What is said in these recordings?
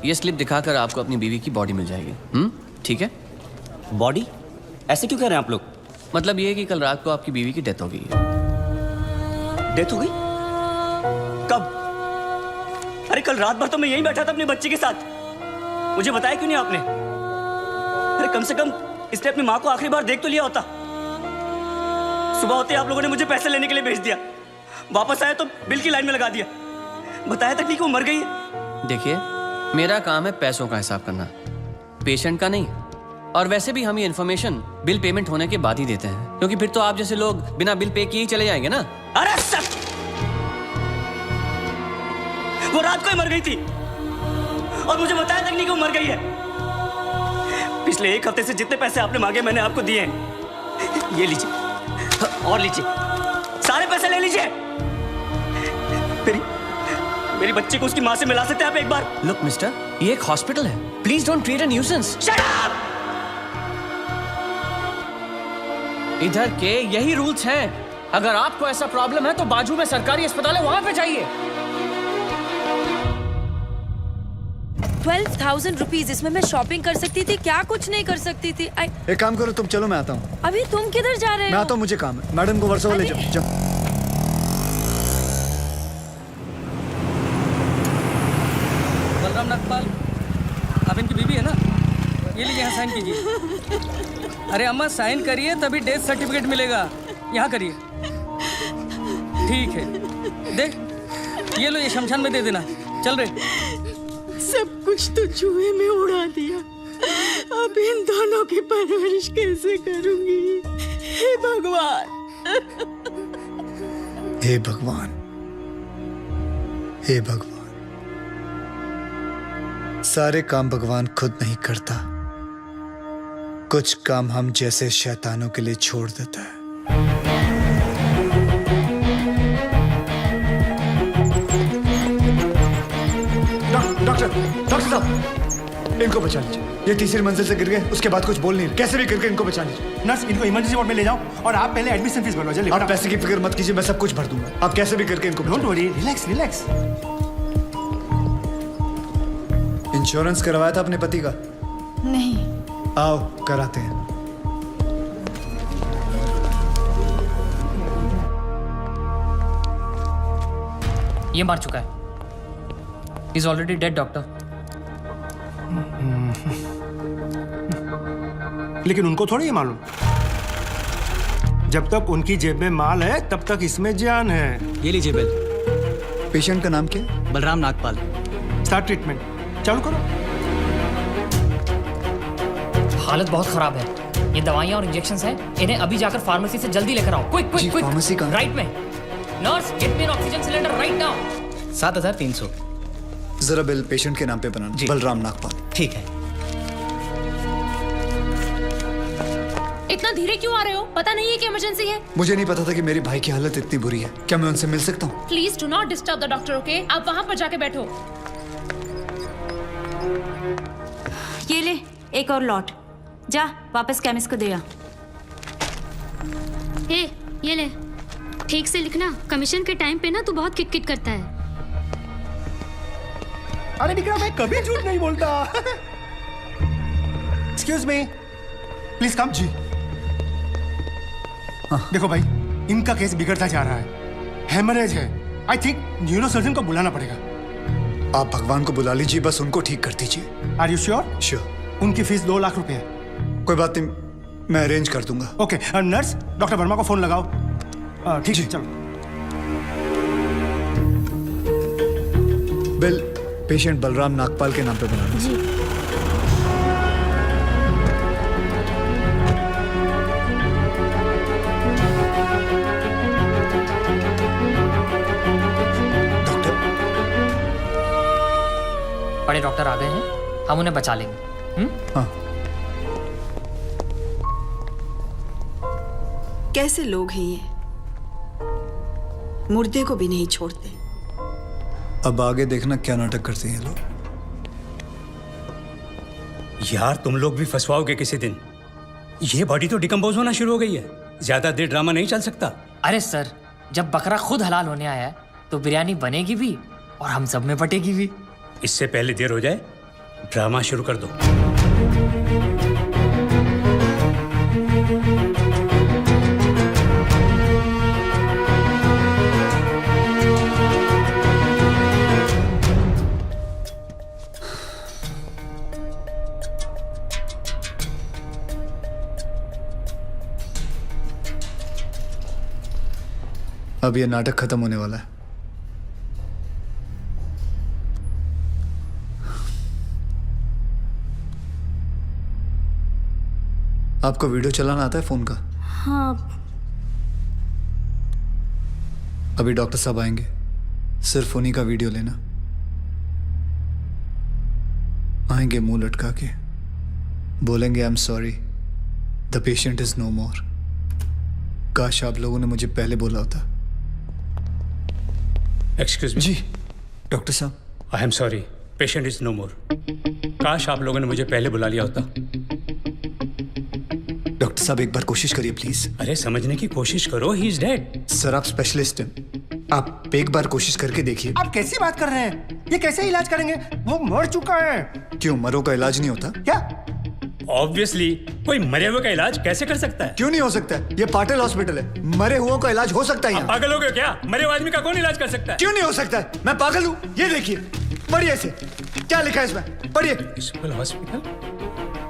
ये स्लिप दिखाकर आपको अपनी बीवी की बॉडी मिल जाएगी। ठीक है? बॉडी? ऐसे क्यों कह रहे हैं आप लोग? मतलब ये है कि कल रात को आपकी बीवी की डेथ हो गई है। डेथ हो गई? कब? अरे कल रात भर तो मैं यहीं बैठा था अपने बच्चे के साथ। मुझे बताया क्यों नहीं आपने? अरे कम से कम इसने अपनी माँ को आखिरी बार देख तो लिया होता। सुबह होते आप लोगों ने मुझे पैसे लेने के लिए भेज दिया, वापस आया तो बिल की लाइन में लगा दिया, बताया तक नहीं कि वो मर गई है। देखिए, मेरा काम है पैसों का हिसाब करना, पेशेंट का नहीं। और वैसे भी हम ये इन्फॉर्मेशन बिल पेमेंट होने के बाद ही देते हैं, क्योंकि फिर तो आप जैसे लोग बिना बिल पे किए ही चले जाएंगे ना। अरे सच, वो रात को ही मर गई थी और मुझे बताया तक नहीं कि वो मर गई है। पिछले एक हफ्ते से जितने पैसे आपने मांगे मैंने आपको दिए हैं। ये लीजिए और लीजिए, सारे पैसे ले लीजिए। मेरी बच्ची को उसकी माँ से मिला सकते हैं आप एक बार? लुक मिस्टर, ये एक हॉस्पिटल है, please don't create a nuisance. Shut up! इधर के यही रूल्स हैं। अगर आपको ऐसा प्रॉब्लम है तो बाजू में सरकारी अस्पताल है, वहां पे जाइए। 12,000 रुपीज, इसमें मैं शॉपिंग कर सकती थी, क्या कुछ नहीं कर सकती थी। एक काम करो तुम, चलो मैं आता हूँ। अभी तुम किधर जा रहे हो? मैं आता हूँ, मुझे काम है। मैडम को वर्सोवा ले जाओ। जाओ। बलराम नागपाल, आप इनकी बीवी है ना? ये लीजिए, यहाँ साइन कीजिए। अरे अम्मा साइन करिए तभी डेथ सर्टिफिकेट मिलेगा। यहाँ करिए। ठीक है, देख ये लो, ये शमशान में दे देना। चल रहे। सब कुछ तो जुए में उड़ा दिया, अब इन दोनों की परवरिश कैसे करूंगी? हे भगवान, हे भगवान, हे भगवान। सारे काम भगवान खुद नहीं करता, कुछ काम हम जैसे शैतानों के लिए छोड़ देता है। डॉक्टर साहब, इनको बचा लीजिए। ये तीसरी मंजिल से गिर गए, उसके बाद कुछ बोल नहीं रहे। कैसे भी करके इनको बचा लीजिए। नर्स, इनको इमरजेंसी वार्ड में ले जाओ और आप पहले एडमिशन फीस भरवा। जल्दी। आप पैसे की फिक्र मत कीजिए, मैं सब कुछ भर दूंगा। आप कैसे भी करके इनको don't worry, relax relax. Insurance करवाया था अपने पति का? नहीं। आओ कराते हैं। ये मार चुका है। He's already dead, doctor. लेकिन उनको थोड़ी ये मालूम, जब तक उनकी जेब में माल है तब तक इसमें जान है। ये लीजिए बिल। पेशेंट का नाम क्या है? बलराम नागपाल। स्टार्ट ट्रीटमेंट, चालू करो। हालत बहुत खराब है। ये दवाइयाँ और इंजेक्शंस हैं, इन्हें अभी जाकर फार्मेसी से जल्दी लेकर आओ। Quick quick quick. फार्मेसी कहाँ? राइट में। Nurse, get me N oxygen cylinder right now. 7,300। जरा बिल पेशेंट के नाम पे बनाना। बलराम नागपाल। ठीक है। इतना धीरे क्यों आ रहे हो? पता नहीं है कि इमरजेंसी है। मुझे नहीं पता था कि मेरे भाई की हालत इतनी बुरी है। क्या मैं उनसे मिल सकता हूँ? Please do not disturb the doctor, okay? आप वहाँ पर जाके बैठो। ये ले एक और लॉट, जा वापस केमिस्ट को दे आ। ये ले, ठीक से लिखना। कमीशन के टाइम पे ना तू बहुत किट-किट करता है। अरे विक्रम, मैं कभी झूठ नहीं बोलता। Excuse me, please come. जी देखो भाई, इनका केस बिगड़ता जा रहा है, हेमरेज है। आई थिंक न्यूरो सर्जन को बुलाना पड़ेगा। आप भगवान को बुला लीजिए, बस उनको ठीक कर दीजिए। Are you sure? श्योर। उनकी फीस 2 लाख रुपए है। कोई बात नहीं, मैं अरेंज कर दूंगा। ओके नर्स, डॉक्टर वर्मा को फोन लगाओ। ठीक है, चलो। बिल पेशेंट बलराम नागपाल के नाम पे बनाना। जी। डॉक्टर, बड़े डॉक्टर आ गए हैं, हम उन्हें बचा लेंगे। हाँ। कैसे लोग हैं ये, मुर्दे को भी नहीं छोड़ते। अब आगे देखना क्या नाटक करते हैं ये लोग। यार तुम लोग भी फंसवाओगे किसी दिन। ये बॉडी तो डिकम्पोज होना शुरू हो गई है, ज्यादा देर ड्रामा नहीं चल सकता। अरे सर, जब बकरा खुद हलाल होने आया है तो बिरयानी बनेगी भी और हम सब में बटेगी भी। इससे पहले देर हो जाए ड्रामा शुरू कर दो। अब ये नाटक खत्म होने वाला है। आपको वीडियो चलाना आता है फोन का? हाँ। अभी डॉक्टर साहब आएंगे, सिर्फ उन्हीं का वीडियो लेना। आएंगे मुंह लटका के, बोलेंगे I am sorry, the patient is no more. काश आप लोगों ने मुझे पहले बोला होता। Excuse me. जी डॉक्टर साहब। I am sorry, patient is no more. काश आप लोगों ने मुझे पहले बुला लिया होता। डॉक्टर साहब एक बार कोशिश करिए प्लीज। अरे समझने की कोशिश करो, ही इज डेड। सर आप स्पेशलिस्ट हैं, आप एक बार कोशिश करके देखिए। आप कैसी बात कर रहे हैं? ये कैसे इलाज करेंगे? वो मर चुका है। क्यों, मरो का इलाज नहीं होता क्या? ऑब्वियसली कोई मरे हुए का इलाज कैसे कर सकता है? क्यों नहीं हो सकता है? ये पाटिल हॉस्पिटल है, मरे हुओं का इलाज हो सकता है यहाँ। पागल हो गए क्या? मरे हुए आदमी का कौन इलाज कर सकता है? क्यों नहीं हो सकता है? मैं पागल हूँ? ये देखिए, पढ़िए इसे, क्या लिखा है इसमें, पढ़िए। Municipal hospital,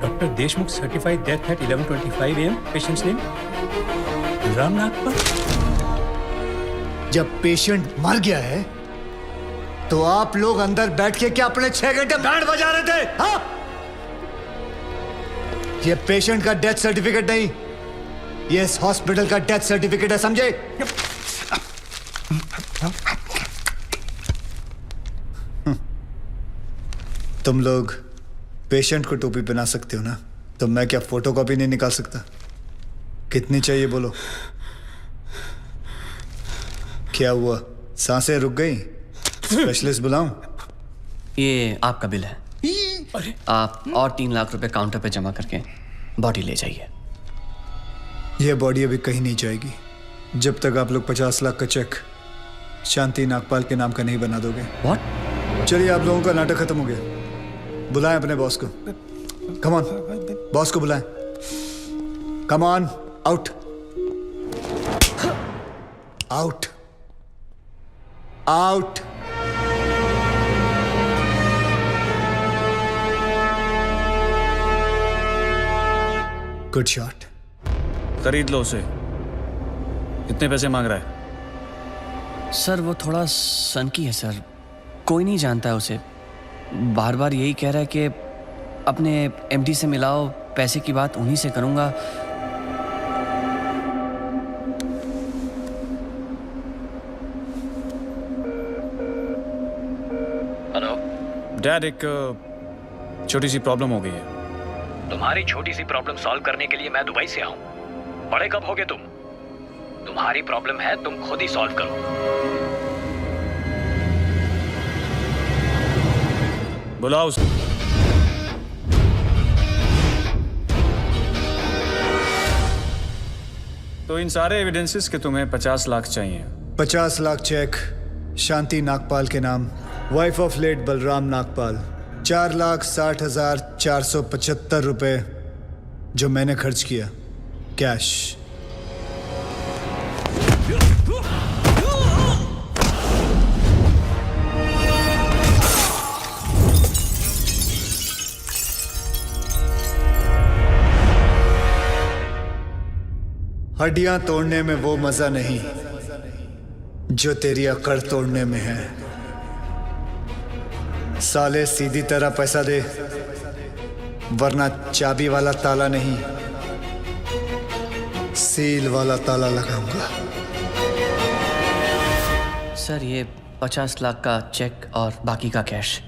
doctor Deshmukh certified death eight 11:25 AM, patients name Balram Nagpal. जब पेशेंट मर गया है तो आप लोग अंदर बैठ के क्या अपने 6 घंटे बैंड बजा रहे थे? हाँ? ये पेशेंट का डेथ सर्टिफिकेट नहीं, ये इस हॉस्पिटल का डेथ सर्टिफिकेट है, समझे? तुम लोग पेशेंट को टोपी पहना सकते हो ना, तो मैं क्या फोटोकॉपी नहीं निकाल सकता? कितनी चाहिए बोलो? क्या हुआ, सांसें रुक गई? स्पेशलिस्ट बुलाऊं? ये आपका बिल है। आप और 3 लाख रुपए काउंटर पे जमा करके बॉडी ले जाइए। यह बॉडी अभी कहीं नहीं जाएगी जब तक आप लोग 50 लाख का चेक शांति नागपाल के नाम का नहीं बना दोगे। व्हाट? चलिए, आप लोगों का नाटक खत्म हो गया। बुलाएं अपने बॉस को। कम ऑन, बॉस को बुलाएं। Come on, out out out. Good shot. खरीद लो उसे। कितने पैसे मांग रहा है? सर वो थोड़ा सनकी है सर, कोई नहीं जानता है उसे। बार बार यही कह रहा है कि अपने एमडी से मिलाओ, पैसे की बात उन्हीं से करूंगा। हेलो डैड, एक छोटी सी प्रॉब्लम हो गई है। तुम्हारी छोटी सी प्रॉब्लम सॉल्व करने के लिए मैं दुबई से आऊं? बड़े कब होगे तुम? तुम्हारी प्रॉब्लम है, तुम खुद ही सॉल्व करो। बुलाओ उसको। तो इन सारे एविडेंसेस के तुम्हें 50 लाख चाहिए। 50 लाख चेक शांति नागपाल के नाम, wife of late Balram Nagpal. 4,60,475 रुपए जो मैंने खर्च किया, कैश। हड्डियां तोड़ने में वो मजा नहीं जो तेरी अकड़ तोड़ने में है। साले सीधी तरह पैसा दे, वरना चाबी वाला ताला नहीं, सील वाला ताला लगाऊंगा। सर ये 50 लाख का चेक और बाकी का कैश।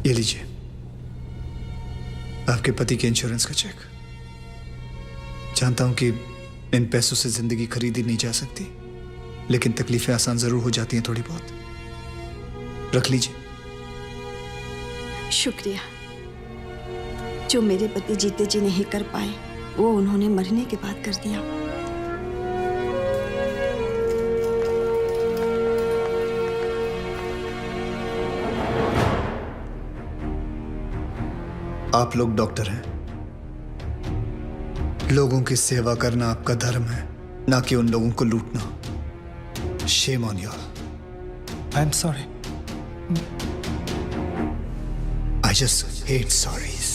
ये लीजिए, आपके पति के इंश्योरेंस का चेक। जानता हूं कि इन पैसों से जिंदगी खरीदी नहीं जा सकती, लेकिन तकलीफें आसान जरूर हो जाती हैं थोड़ी बहुत। रख लीजिए। शुक्रिया। जो मेरे पति जीते जी नहीं कर पाए, वो उन्होंने मरने के बाद कर दिया। आप लोग डॉक्टर हैं, लोगों की सेवा करना आपका धर्म है, ना कि उन लोगों को लूटना। Shame on you all. I am sorry. I just hate sorries.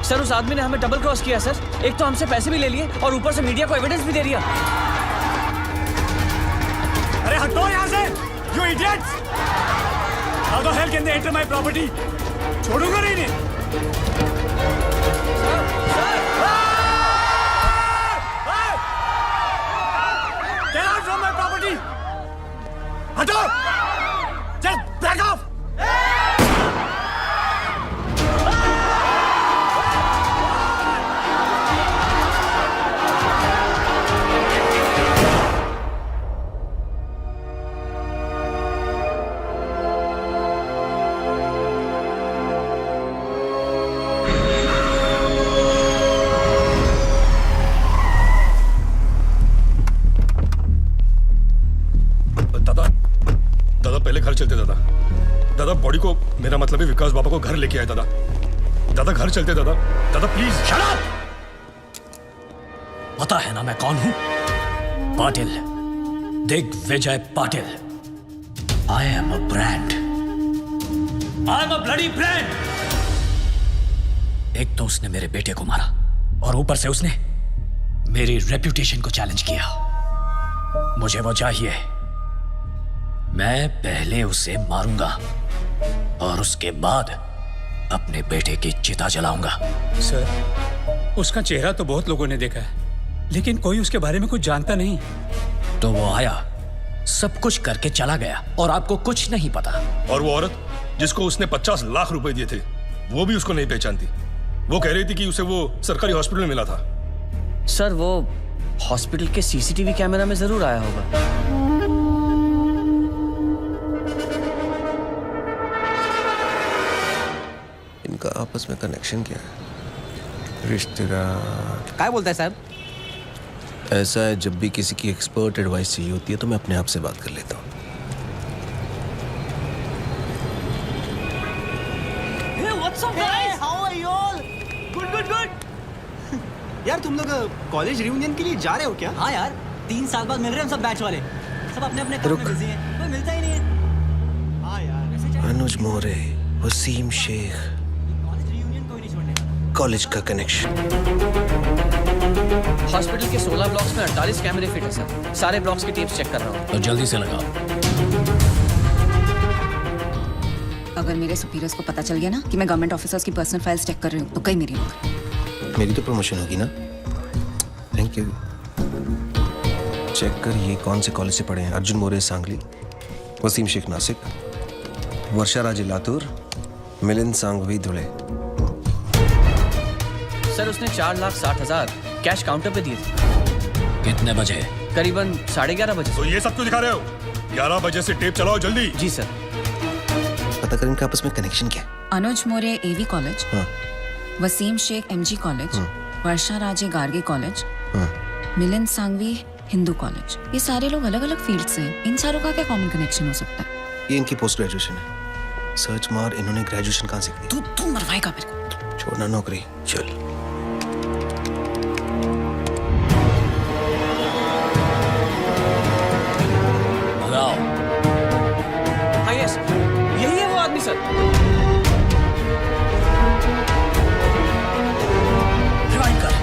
Sir उस आदमी ने हमें डबल क्रॉस किया सर। एक तो हमसे पैसे भी ले लिए और ऊपर से मीडिया को एविडेंस भी दे दिया। अरे हटो यहाँ से, you idiots! How the hell can they enter my property? छोड़ूंगा नहीं इन्हें। Get out from my property! हटो! Just back off! चलते दादा। दादा बॉडी को, मेरा मतलब है विकास बाबा को घर लेके आए दादा। दादा घर चलते दादा। दादा प्लीज। Shut up! पता है ना मैं कौन हूं? Patil, Digvijay Patil. I am a brand. I am a bloody brand. एक तो उसने मेरे बेटे को मारा और ऊपर से उसने मेरी रेप्यूटेशन को चैलेंज किया। मुझे वो चाहिए। मैं पहले उसे मारूंगा और उसके बाद अपने बेटे की चिता जलाऊंगा। सर, उसका चेहरा तो बहुत लोगों ने देखा है, लेकिन कोई उसके बारे में कुछ जानता नहीं। तो वो आया, सब कुछ करके चला गया और आपको कुछ नहीं पता। और वो औरत जिसको उसने 50 लाख रुपए दिए थे, वो भी उसको नहीं पहचानती। वो कह रही थी कि उसे वो सरकारी हॉस्पिटल में मिला था। सर वो हॉस्पिटल के सीसीटीवी कैमरा में जरूर आया होगा। इनका आपस में कनेक्शन क्या है? रिश्तेदार। क्या बोलता है साहब? ऐसा है, जब भी किसी की एक्सपर्ट एडवाइस चाहिए होती है तो मैं अपने आप से बात कर लेता हूँ। यार तुम लोग कॉलेज रियूनियन के लिए जा रहे हो क्या? हाँ यार, 3 साल बाद मिल रहे हैं हम सब बैच वाले। सब अपने अपने काम में बिजी हैं, कोई मिलता ही नहीं है। हाँ यार, अनुज मोरे, वसीम शेख, कॉलेज का कनेक्शन। हॉस्पिटल के 16 ब्लॉक्स में 48 कैमरे फिट है सर। सारे ब्लॉक्स की टेप्स चेक कर रहा हूँ। तो जल्दी से लगाओ। अगर मेरे सुपीरियर्स को पता चल गया ना कि मैं गवर्नमेंट ऑफिसर्स की पर्सनल फाइल्स चेक कर रही हूँ तो कई मेरी नौकरी। मेरी तो प्रमोशन होगी ना। Thank you. चेक कर ये कौन से कॉलेज से पढ़े हैं। अर्जुन मोरे सांगली, वसीम शेख नासिक, वर्षा राजे लातूर, मिलिंद सांघवी धुले। सर उसने 4,60,000 कैश काउंटर पे दिए थे। कितने बजे? करीबन 11:30 बजे। तो ये सब क्यों दिखा रहे हो? 11 बजे से टेप चलाओ जल्दी। जी सर। पता कर इनका आपस में कनेक्शन क्या है। अनुज मोरे एवी कॉलेज, हाँ। वसीम शेख एमजी कॉलेज, वर्षा राजे गार्गे कॉलेज, हाँ। मिलिंद सांघवी हिंदू कॉलेज। ये सारे लोग अलग अलग फील्ड से हैं। इन सारों का क्या कॉमन कनेक्शन हो सकता है? ये इनकी पोस्ट ग्रेजुएशन है। सर्च मार, इन्होंने ग्रेजुएशन कहाँ से की? तू मरवाएगा मेरे को। छोड़ना नौकरी, चल। लगाओ। हाँ यस, यही है वो आदमी सर। रिवाइंड कर।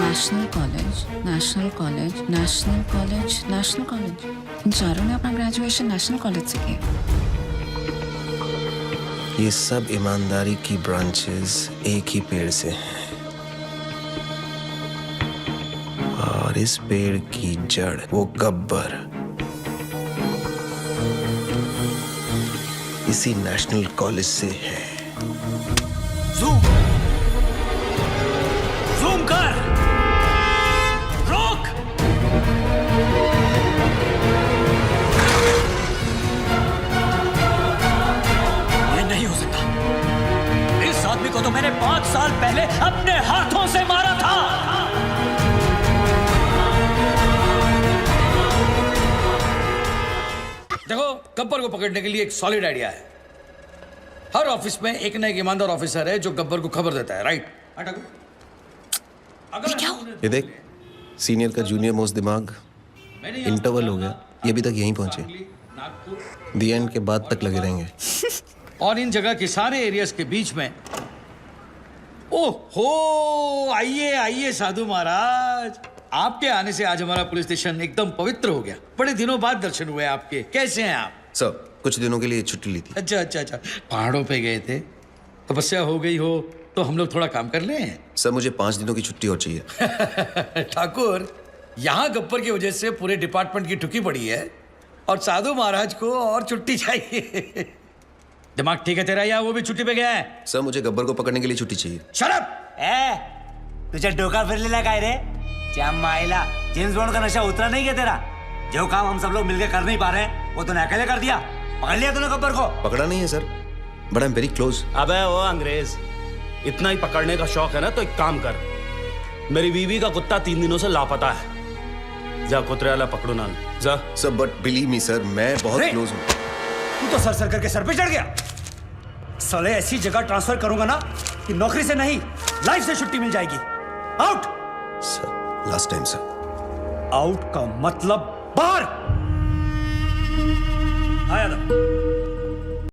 National college, national college, national college, national college. इन चारों ने अपना ग्रेजुएशन नेशनल कॉलेज से किया। ये सब ईमानदारी की ब्रांचेस एक ही पेड़ से हैं और इस पेड़ की जड़ वो गब्बर। इसी नेशनल कॉलेज से है। जूम जूम कर, रोक। ये नहीं हो सकता। इस आदमी को तो मैंने 5 साल पहले अपने हाथों से मारा था। देखो, गब्बर को पकड़ने के लिए एक सॉलिड आइडिया है। हर ऑफिस में एक ना एक ईमानदार ऑफिसर है जो गब्बर को खबर देता है, राइट? ये देख, सीनियर का जूनियर मोस्ट दिमाग इंटरवल हो गया, ये अभी तक यहीं पहुंचे। दी एंड के बाद तक लगे रहेंगे। और इन जगह के सारे एरियाज के बीच में, ओहो, आइए आइए साधु महाराज, आपके आने से आज हमारा पुलिस स्टेशन एकदम पवित्र हो गया। बड़े दिनों बाद दर्शन हुए आपके। कैसे हैं आप? सर, कुछ दिनों के लिए छुट्टी ली थी। अच्छा, पहाड़ों पे गए थे, तपस्या हो गई हो तो हम लोग थोड़ा काम कर लें। सर, मुझे 5 दिनों की छुट्टी और चाहिए। ठाकुर, यहाँ गब्बर की वजह से पूरे डिपार्टमेंट की ठुकी पड़ी है और साधु महाराज को और छुट्टी चाहिए। दिमाग ठीक है तेरा या वो भी छुट्टी पे गया है? सर, मुझे गब्बर को पकड़ने के लिए छुट्टी चाहिए। Shut up! तुझे डोका फिर ले लगा रे? माइला, जेम्स बॉन्ड का नशा उतरा नहीं क्या तेरा? जो काम हम सब लोग मिलकर कर नहीं पा रहे हैं वो तूने अकेले कर दिया। पकड़ लिया तूने गब्बर को? पकड़ा नहीं है sir, but I am very close. अबे वो अंग्रेज, इतना ही पकड़ने का शौक है ना तो एक काम कर, मेरी बीवी का कुत्ता 3 दिनों से लापता है, जा कुतरे वाला पकड़ो ना जा। Sir, but believe me sir, मैं बहुत क्लोज हूँ। तू तो सर करके सर पे चढ़ गया। साले ऐसी जगह ट्रांसफर करूंगा ना कि नौकरी से नहीं लाइफ से छुट्टी मिल जाएगी। Out sir, last time sir. Out का मतलब बाहर।